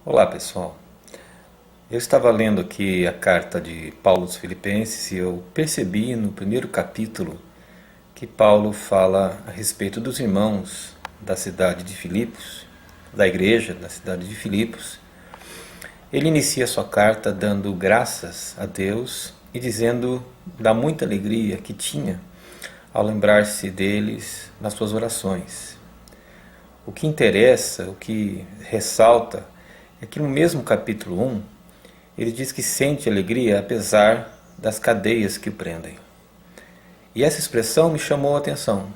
Olá pessoal, eu estava lendo aqui a carta de Paulo aos Filipenses e eu percebi no primeiro capítulo que Paulo fala a respeito dos irmãos da cidade de Filipos, da igreja da cidade de Filipos. Ele inicia sua carta dando graças a Deus e dizendo da muita alegria que tinha ao lembrar-se deles nas suas orações. O que interessa, o que ressalta, é que no mesmo capítulo 1, ele diz que sente alegria apesar das cadeias que o prendem. E essa expressão me chamou a atenção.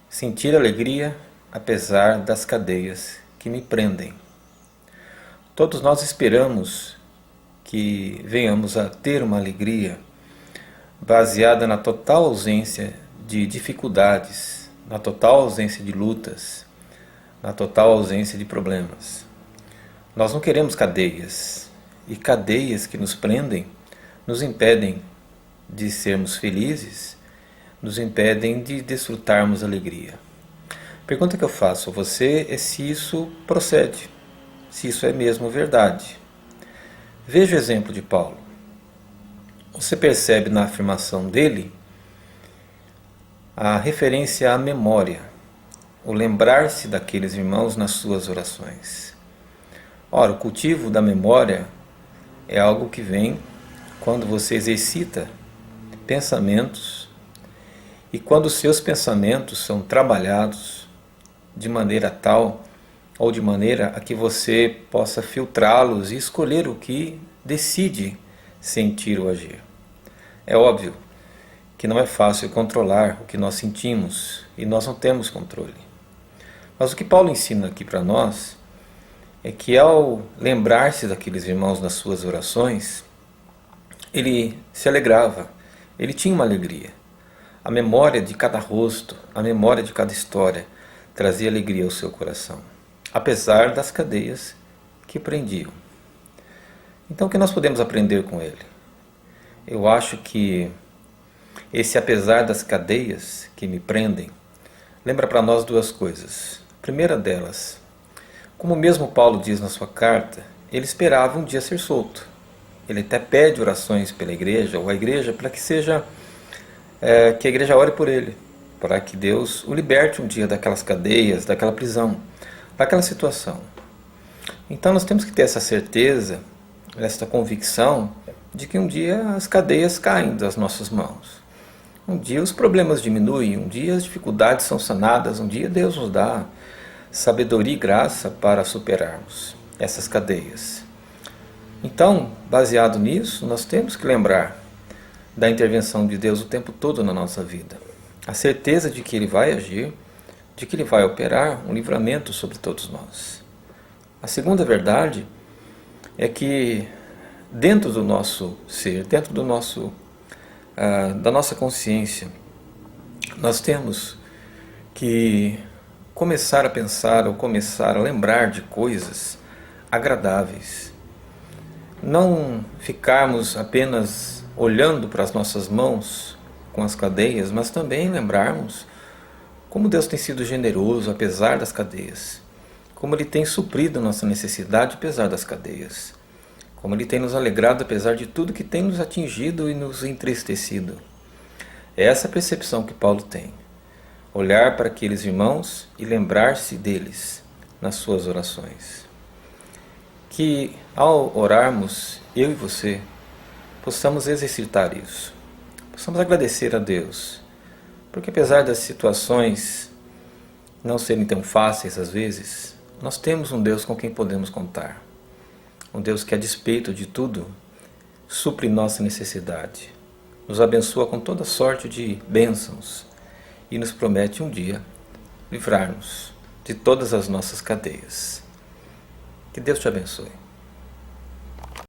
Sentir alegria apesar das cadeias que me prendem. Todos nós esperamos que venhamos a ter uma alegria baseada na total ausência de dificuldades, na total ausência de lutas, na total ausência de problemas. Nós não queremos cadeias, e cadeias que nos prendem nos impedem de sermos felizes, nos impedem de desfrutarmos alegria. A pergunta que eu faço a você é se isso procede, se isso é mesmo verdade. Veja o exemplo de Paulo. Você percebe na afirmação dele a referência à memória, o lembrar-se daqueles irmãos nas suas orações. Ora, o cultivo da memória é algo que vem quando você exercita pensamentos e quando os seus pensamentos são trabalhados de maneira tal ou de maneira a que você possa filtrá-los e escolher o que decide sentir ou agir. É óbvio que não é fácil controlar o que nós sentimos e nós não temos controle. Mas o que Paulo ensina aqui para nós é que ao lembrar-se daqueles irmãos nas suas orações, ele se alegrava, ele tinha uma alegria. A memória de cada rosto, a memória de cada história trazia alegria ao seu coração, apesar das cadeias que prendiam. Então o que nós podemos aprender com ele? Eu acho que esse apesar das cadeias que me prendem, lembra para nós duas coisas. A primeira delas, como mesmo Paulo diz na sua carta, ele esperava um dia ser solto. Ele até pede orações pela igreja, ou a igreja, para que que a igreja ore por ele, para que Deus o liberte um dia daquelas cadeias, daquela prisão, daquela situação. Então nós temos que ter essa certeza, essa convicção, de que um dia as cadeias caem das nossas mãos. Um dia os problemas diminuem, um dia as dificuldades são sanadas, um dia Deus nos dá sabedoria e graça para superarmos essas cadeias. Então, baseado nisso, nós temos que lembrar da intervenção de Deus o tempo todo na nossa vida. A certeza de que Ele vai agir, de que Ele vai operar um livramento sobre todos nós. A segunda verdade é que dentro do nosso ser, dentro da nossa consciência, nós temos que começar a pensar ou começar a lembrar de coisas agradáveis. Não ficarmos apenas olhando para as nossas mãos com as cadeias, mas também lembrarmos como Deus tem sido generoso apesar das cadeias, como Ele tem suprido a nossa necessidade apesar das cadeias, como Ele tem nos alegrado apesar de tudo que tem nos atingido e nos entristecido. É essa percepção que Paulo tem. Olhar para aqueles irmãos e lembrar-se deles nas suas orações. Que ao orarmos, eu e você, possamos exercitar isso. Possamos agradecer a Deus. Porque apesar das situações não serem tão fáceis às vezes, nós temos um Deus com quem podemos contar. Um Deus que, a despeito de tudo, supre nossa necessidade. Nos abençoa com toda sorte de bênçãos e nos promete um dia livrar-nos de todas as nossas cadeias. Que Deus te abençoe.